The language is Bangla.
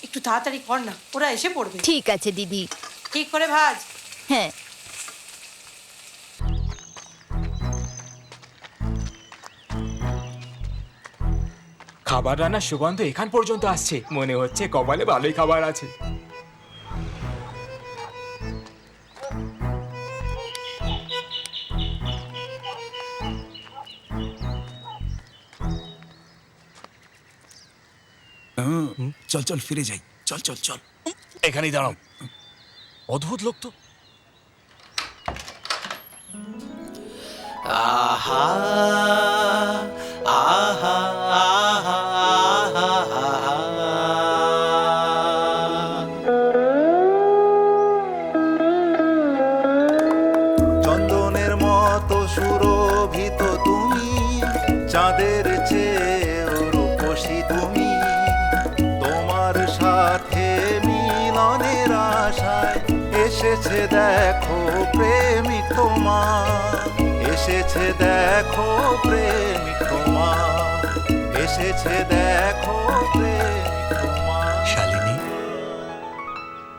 একটু তাড়াতাড়ি কর না, ওরা এসে পড়বে। ঠিক আছে দিদি। ঠিক করে ভাজ। হ্যাঁ। খাবার রান্নার সুগন্ধ এখান পর্যন্ত আসছে, মনে হচ্ছে কপালে ভালোই খাবার আছে। চল চল ফিরে যাই, চল চল চল। এখানেই দাঁড়াও, অদ্ভুত লোক তো। আহা আহা আহা আহা। চন্দনের মতো সুরভিত তুমি, চাঁদের চেয়ে রূপসী তুমি। তোমার সাথে মিলনের আশায় এসেছে দেখো প্রেমিক তোমার, এসেছে দেখো প্রেমিক তোমার, এসেছে দেখো প্রেমিক তোমার।